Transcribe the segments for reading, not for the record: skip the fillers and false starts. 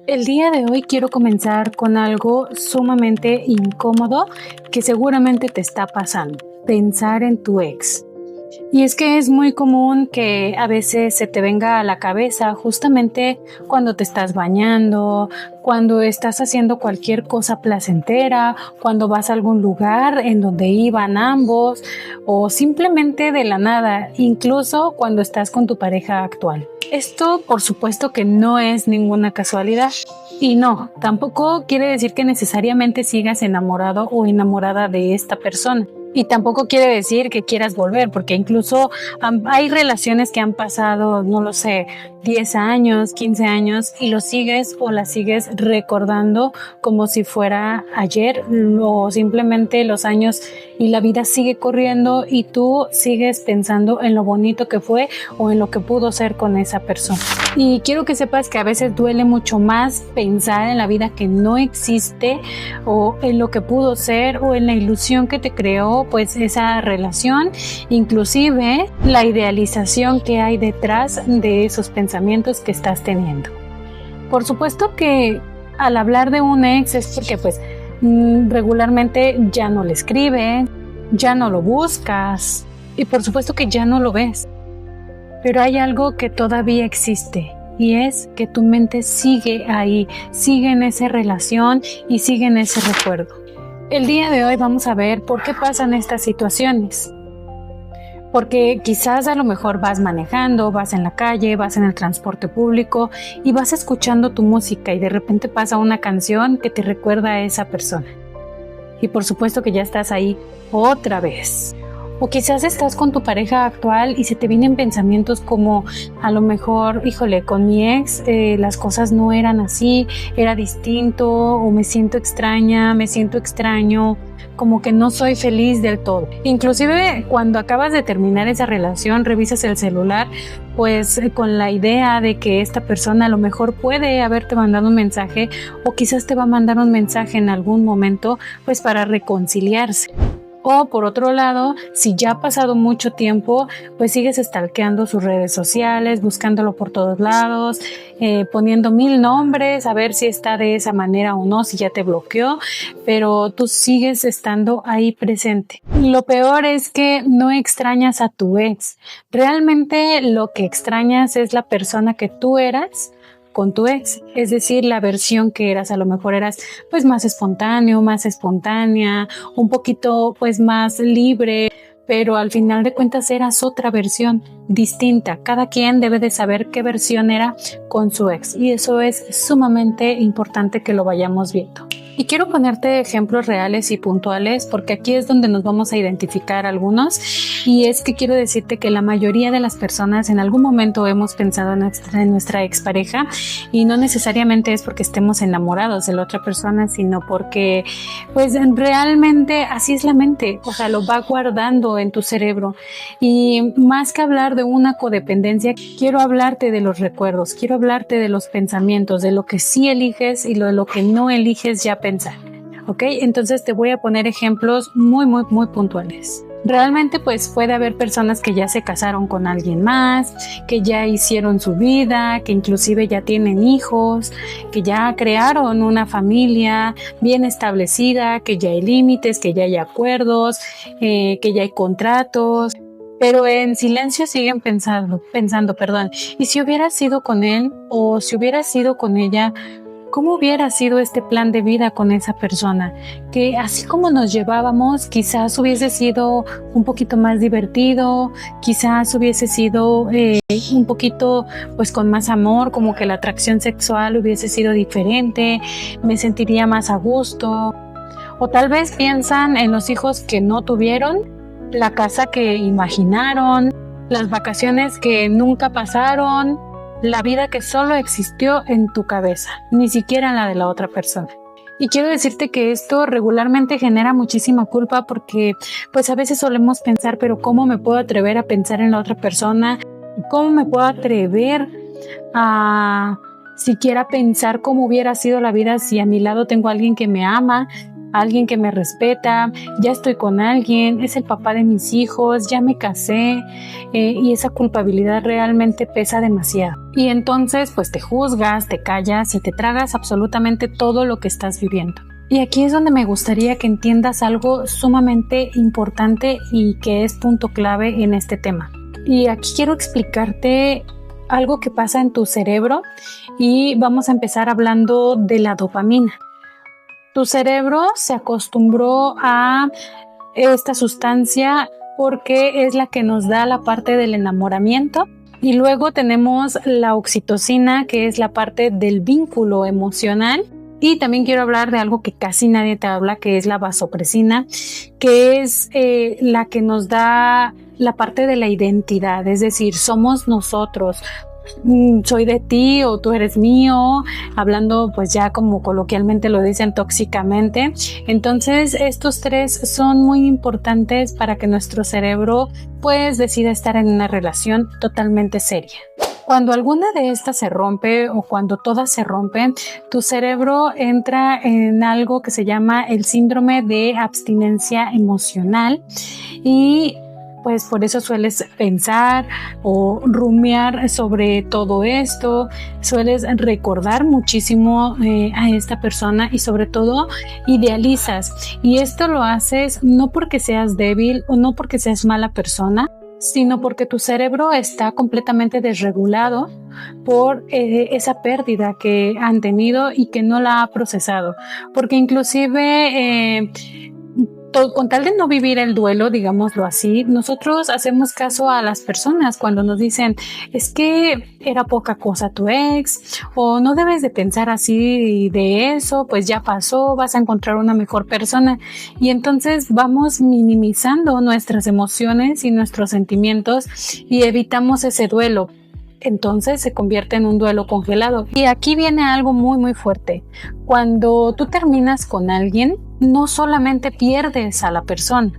El día de hoy quiero comenzar con algo sumamente incómodo que seguramente te está pasando, pensar en tu ex. Y es que es muy común que a veces se te venga a la cabeza justamente cuando te estás bañando, cuando estás haciendo cualquier cosa placentera, cuando vas a algún lugar en donde iban ambos o simplemente de la nada, incluso cuando estás con tu pareja actual. Esto, por supuesto que no es ninguna casualidad. Y no, tampoco quiere decir que necesariamente sigas enamorado o enamorada de esta persona. Y tampoco quiere decir que quieras volver, porque incluso hay relaciones que han pasado, no lo sé, 10 años, 15 años y lo sigues o la sigues recordando como si fuera ayer o simplemente los años y la vida sigue corriendo y tú sigues pensando en lo bonito que fue o en lo que pudo ser con esa persona. Y quiero que sepas que a veces duele mucho más pensar en la vida que no existe o en lo que pudo ser o en la ilusión que te creó pues esa relación, inclusive la idealización que hay detrás de esos pensamientos que estás teniendo. Por supuesto que al hablar de un ex es porque pues regularmente ya no le escribes, ya no lo buscas y por supuesto que ya no lo ves. Pero hay algo que todavía existe y es que tu mente sigue ahí, sigue en esa relación y sigue en ese recuerdo. El día de hoy vamos a ver por qué pasan estas situaciones. Porque quizás a lo mejor vas manejando, vas en la calle, vas en el transporte público y vas escuchando tu música y de repente pasa una canción que te recuerda a esa persona. Y por supuesto que ya estás ahí otra vez. O quizás estás con tu pareja actual y se te vienen pensamientos como a lo mejor, híjole, con mi ex las cosas no eran así, era distinto o me siento extraña, me siento extraño, como que no soy feliz del todo. Inclusive cuando acabas de terminar esa relación, revisas el celular, pues con la idea de que esta persona a lo mejor puede haberte mandado un mensaje o quizás te va a mandar un mensaje en algún momento, pues para reconciliarse. O por otro lado, si ya ha pasado mucho tiempo, pues sigues stalkeando sus redes sociales, buscándolo por todos lados, poniendo 1000 nombres, a ver si está de esa manera o no, si ya te bloqueó, pero tú sigues estando ahí presente. Lo peor es que no extrañas a tu ex. Realmente lo que extrañas es la persona que tú eras con tu ex, es decir, la versión que eras, a lo mejor eras pues más espontáneo, más espontánea, un poquito pues más libre, pero al final de cuentas eras otra versión distinta. Cada quien debe de saber qué versión era con su ex y eso es sumamente importante que lo vayamos viendo. Y quiero ponerte ejemplos reales y puntuales porque aquí es donde nos vamos a identificar algunos y es que quiero decirte que la mayoría de las personas en algún momento hemos pensado en nuestra expareja y no necesariamente es porque estemos enamorados de la otra persona, sino porque pues realmente así es la mente, o sea, lo va guardando en tu cerebro y más que hablar de una codependencia, quiero hablarte de los recuerdos, quiero hablarte de los pensamientos, de lo que sí eliges y de lo que no eliges ya pensar, ¿ok? Entonces te voy a poner ejemplos muy puntuales. Realmente pues puede haber personas que ya se casaron con alguien más, que ya hicieron su vida, que inclusive ya tienen hijos, que ya crearon una familia bien establecida, que ya hay límites, que ya hay acuerdos, que ya hay contratos, pero en silencio siguen pensando, y si hubiera sido con él o si hubiera sido con ella, ¿cómo hubiera sido este plan de vida con esa persona? Que así como nos llevábamos, quizás hubiese sido un poquito más divertido, quizás hubiese sido un poquito pues con más amor, como que la atracción sexual hubiese sido diferente, me sentiría más a gusto. O tal vez piensan en los hijos que no tuvieron, la casa que imaginaron, las vacaciones que nunca pasaron, la vida que solo existió en tu cabeza, ni siquiera en la de la otra persona. Y quiero decirte que esto regularmente genera muchísima culpa porque pues a veces solemos pensar, pero ¿cómo me puedo atrever a pensar en la otra persona? ¿Cómo me puedo atrever a siquiera pensar cómo hubiera sido la vida si a mi lado tengo a alguien que me ama? alguien que me respeta, ya estoy con alguien, es el papá de mis hijos, ya me casé, y esa culpabilidad realmente pesa demasiado. Y entonces pues te juzgas, te callas y te tragas absolutamente todo lo que estás viviendo. Y aquí es donde me gustaría que entiendas algo sumamente importante y que es punto clave en este tema. Y aquí quiero explicarte algo que pasa en tu cerebro y vamos a empezar hablando de la dopamina. Tu cerebro se acostumbró a esta sustancia porque es la que nos da la parte del enamoramiento, y luego tenemos la oxitocina, que es la parte del vínculo emocional. Y también quiero hablar de algo que casi nadie te habla, que es la vasopresina, que es la que nos da la parte de la identidad, es decir, somos nosotros. Soy de ti o tú eres mío, hablando pues ya como coloquialmente lo dicen, tóxicamente. Entonces estos tres son muy importantes para que nuestro cerebro pues decida estar en una relación totalmente seria. Cuando alguna de estas se rompe o cuando todas se rompen, tu cerebro entra en algo que se llama el síndrome de abstinencia emocional, y pues por eso sueles pensar o rumiar sobre todo esto, sueles recordar muchísimo a esta persona y sobre todo idealizas. Y esto lo haces no porque seas débil o no porque seas mala persona, sino porque tu cerebro está completamente desregulado por esa pérdida que han tenido y que no la ha procesado. Porque inclusive con tal de no vivir el duelo, digámoslo así, nosotros hacemos caso a las personas cuando nos dicen es que era poca cosa tu ex, o no debes de pensar así de eso, pues ya pasó, vas a encontrar una mejor persona, y entonces vamos minimizando nuestras emociones y nuestros sentimientos y evitamos ese duelo. Entonces se convierte en un duelo congelado. Y aquí viene algo muy muy fuerte. Cuando tú terminas con alguien, no solamente pierdes a la persona,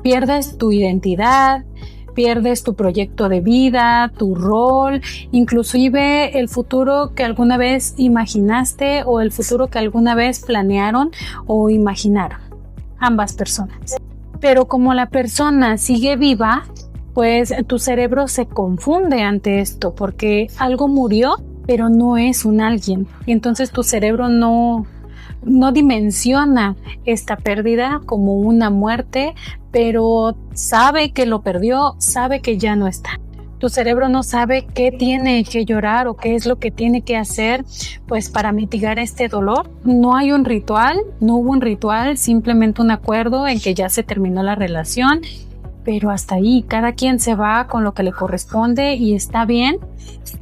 pierdes tu identidad, pierdes tu proyecto de vida, tu rol, inclusive el futuro que alguna vez imaginaste o el futuro que alguna vez planearon o imaginaron, ambas personas. Pero como la persona sigue viva, pues tu cerebro se confunde ante esto porque algo murió, pero no es un alguien. Y entonces tu cerebro no dimensiona esta pérdida como una muerte, pero sabe que lo perdió, sabe que ya no está. Tu cerebro no sabe qué tiene que llorar o qué es lo que tiene que hacer pues para mitigar este dolor. No hay un ritual, no hubo un ritual, simplemente un acuerdo en que ya se terminó la relación. Pero hasta ahí, cada quien se va con lo que le corresponde y está bien,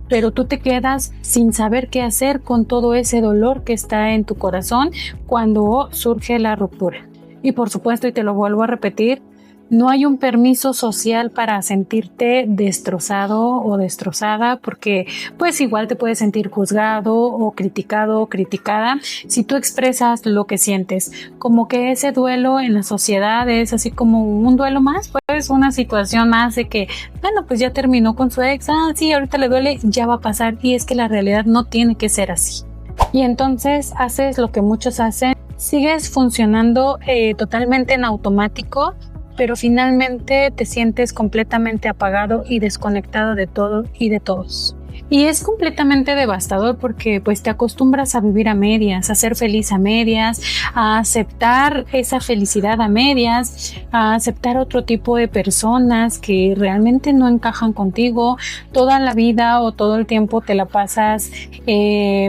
pero tú te quedas sin saber qué hacer con todo ese dolor que está en tu corazón cuando surge la ruptura. Y por supuesto, y te lo vuelvo a repetir, no hay un permiso social para sentirte destrozado o destrozada, porque pues igual te puedes sentir juzgado o criticado o criticada si tú expresas lo que sientes. Como que ese duelo en la sociedad es así como un duelo más, pues una situación más de que, bueno, pues ya terminó con su ex, sí, ahorita le duele, ya va a pasar, y es que la realidad no tiene que ser así. Y entonces haces lo que muchos hacen, sigues funcionando totalmente en automático, pero finalmente te sientes completamente apagado y desconectado de todo y de todos. Y es completamente devastador porque pues te acostumbras a vivir a medias, a ser feliz a medias, a aceptar esa felicidad a medias, a aceptar otro tipo de personas que realmente no encajan contigo. Toda la vida o todo el tiempo te la pasas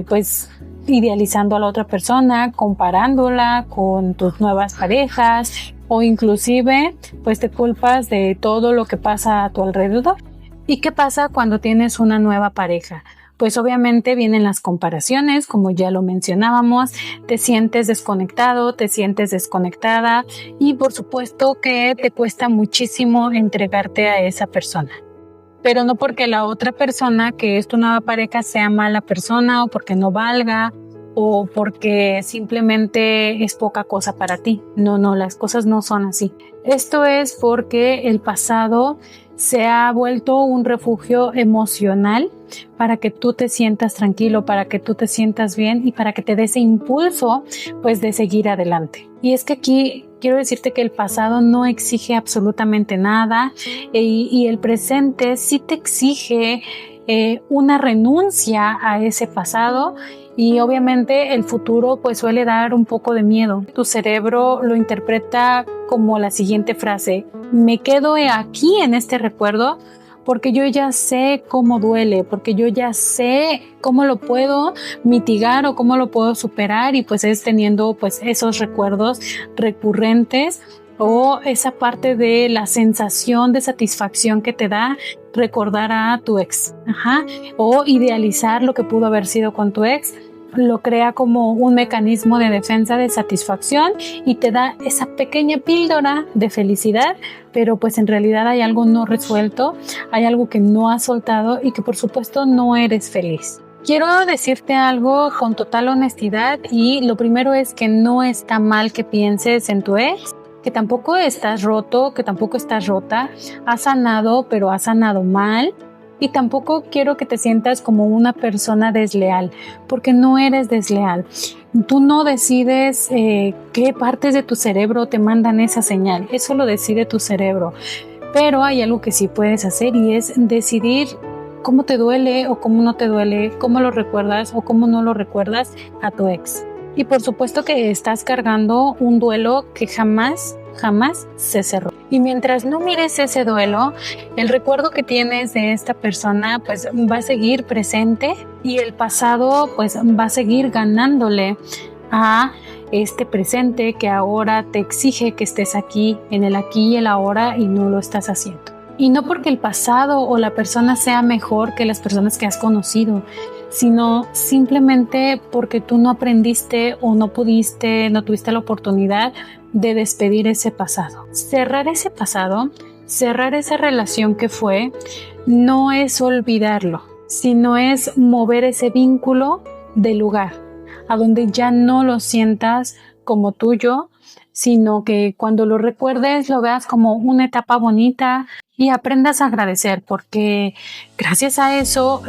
pues idealizando a la otra persona, comparándola con tus nuevas parejas, o inclusive pues te culpas de todo lo que pasa a tu alrededor. ¿Y qué pasa cuando tienes una nueva pareja? Pues obviamente vienen las comparaciones, como ya lo mencionábamos, te sientes desconectado, te sientes desconectada, y por supuesto que te cuesta muchísimo entregarte a esa persona. Pero no porque la otra persona que es tu nueva pareja sea mala persona o porque no valga o porque simplemente es poca cosa para ti. No, las cosas no son así. Esto es porque el pasado se ha vuelto un refugio emocional para que tú te sientas tranquilo, para que tú te sientas bien y para que te dé ese impulso pues de seguir adelante. Y es que aquí quiero decirte que el pasado no exige absolutamente nada y el presente sí te exige una renuncia a ese pasado. Y obviamente el futuro pues suele dar un poco de miedo. Tu cerebro lo interpreta como la siguiente frase: me quedo aquí en este recuerdo porque yo ya sé cómo duele, porque yo ya sé cómo lo puedo mitigar o cómo lo puedo superar, y pues es teniendo pues esos recuerdos recurrentes o esa parte de la sensación de satisfacción que te da recordar a tu ex, o idealizar lo que pudo haber sido con tu ex. Lo crea como un mecanismo de defensa, de satisfacción, y te da esa pequeña píldora de felicidad, pero pues en realidad hay algo no resuelto, hay algo que no has soltado y que por supuesto no eres feliz. Quiero decirte algo con total honestidad, y lo primero es que no está mal que pienses en tu ex, que tampoco estás roto, que tampoco estás rota, has sanado, pero has sanado mal. Y tampoco quiero que te sientas como una persona desleal, porque no eres desleal. Tú no decides qué partes de tu cerebro te mandan esa señal, eso lo decide tu cerebro. Pero hay algo que sí puedes hacer, y es decidir cómo te duele o cómo no te duele, cómo lo recuerdas o cómo no lo recuerdas a tu ex. Y por supuesto que estás cargando un duelo que jamás se cerró. Y mientras no mires ese duelo, el recuerdo que tienes de esta persona pues va a seguir presente, y el pasado pues va a seguir ganándole a este presente que ahora te exige que estés aquí, en el aquí y el ahora, y no lo estás haciendo. Y no porque el pasado o la persona sea mejor que las personas que has conocido, sino simplemente porque tú no aprendiste o no pudiste, no tuviste la oportunidad de despedir ese pasado. Cerrar ese pasado, cerrar esa relación que fue, no es olvidarlo, sino es mover ese vínculo de lugar, a donde ya no lo sientas como tuyo, sino que cuando lo recuerdes lo veas como una etapa bonita y aprendas a agradecer, porque gracias a eso,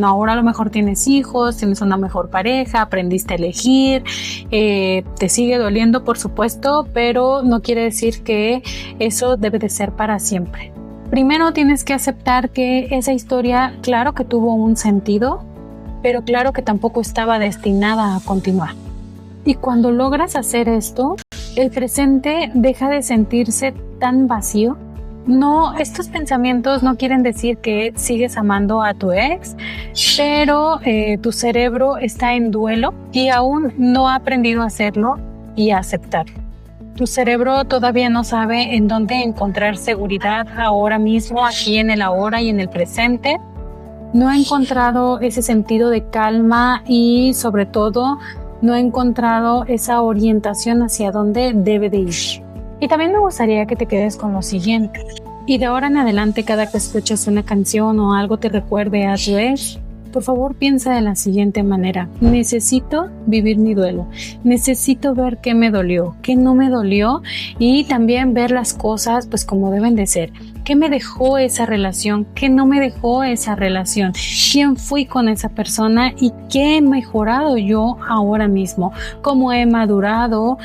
ahora a lo mejor tienes hijos, tienes una mejor pareja, aprendiste a elegir, te sigue doliendo por supuesto, pero no quiere decir que eso debe de ser para siempre. Primero tienes que aceptar que esa historia, claro que tuvo un sentido, pero claro que tampoco estaba destinada a continuar. Y cuando logras hacer esto, el presente deja de sentirse tan vacío. No, estos pensamientos no quieren decir que sigues amando a tu ex, pero tu cerebro está en duelo y aún no ha aprendido a hacerlo y a aceptarlo. Tu cerebro todavía no sabe en dónde encontrar seguridad ahora mismo, aquí en el ahora y en el presente. No ha encontrado ese sentido de calma y sobre todo no ha encontrado esa orientación hacia dónde debe de ir. Y también me gustaría que te quedes con lo siguiente. Y de ahora en adelante, cada que escuches una canción o algo te recuerde a tu ex, por favor piensa de la siguiente manera: necesito vivir mi duelo, necesito ver qué me dolió, qué no me dolió, y también ver las cosas pues como deben de ser. ¿Qué me dejó esa relación? ¿Qué no me dejó esa relación? ¿Quién fui con esa persona? ¿Y qué he mejorado yo ahora mismo? ¿Cómo he madurado?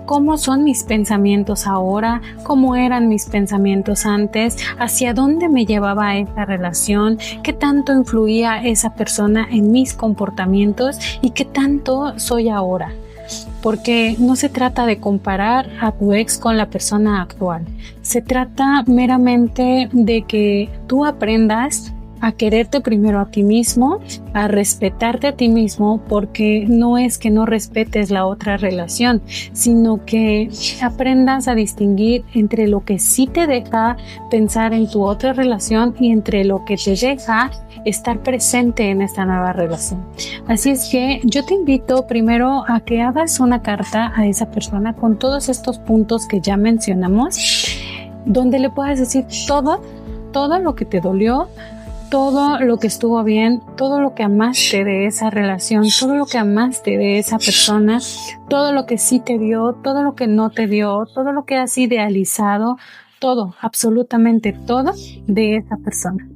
¿Cómo son mis pensamientos ahora? ¿Cómo eran mis pensamientos antes? ¿Hacia dónde me llevaba esa relación? ¿Qué tanto influía esa persona en mis comportamientos? ¿Y qué tanto soy ahora? Porque no se trata de comparar a tu ex con la persona actual. Se trata meramente de que tú aprendas a quererte primero a ti mismo, a respetarte a ti mismo, porque no es que no respetes la otra relación, sino que aprendas a distinguir entre lo que sí te deja pensar en tu otra relación y entre lo que te deja estar presente en esta nueva relación. Así es que yo te invito primero a que hagas una carta a esa persona con todos estos puntos que ya mencionamos, donde le puedas decir todo lo que te dolió, todo lo que estuvo bien, todo lo que amaste de esa relación, todo lo que amaste de esa persona, todo lo que sí te dio, todo lo que no te dio, todo lo que has idealizado, todo, absolutamente todo de esa persona.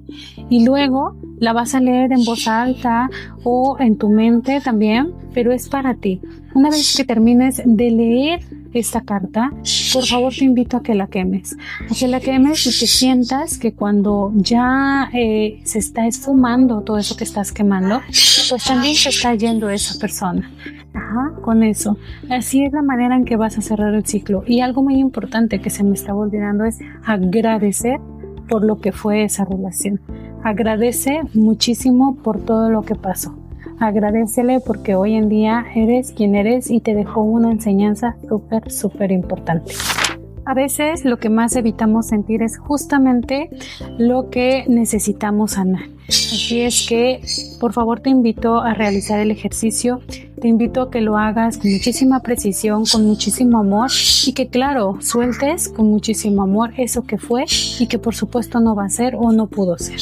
Y luego la vas a leer en voz alta o en tu mente también, pero es para ti. Una vez que termines de leer esta carta, por favor te invito a que la quemes. A que la quemes y que sientas que cuando ya se está esfumando todo eso que estás quemando, pues también se está yendo esa persona. Con eso. Así es la manera en que vas a cerrar el ciclo. Y algo muy importante que se me estaba olvidando es agradecer por lo que fue esa relación. Agradece muchísimo por todo lo que pasó. Agradécele porque hoy en día eres quien eres y te dejó una enseñanza súper importante. A veces lo que más evitamos sentir es justamente lo que necesitamos sanar. Así es que, por favor, te invito a realizar el ejercicio. Te invito a que lo hagas con muchísima precisión, con muchísimo amor y que, claro, sueltes con muchísimo amor eso que fue y que por supuesto no va a ser o no pudo ser.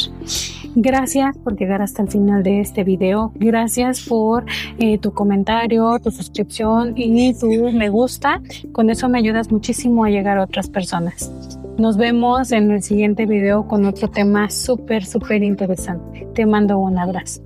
Gracias por llegar hasta el final de este video. Gracias por tu comentario, tu suscripción y tu me gusta. Con eso me ayudas muchísimo a llegar a otras personas. Nos vemos en el siguiente video con otro tema súper interesante. Te mando un abrazo.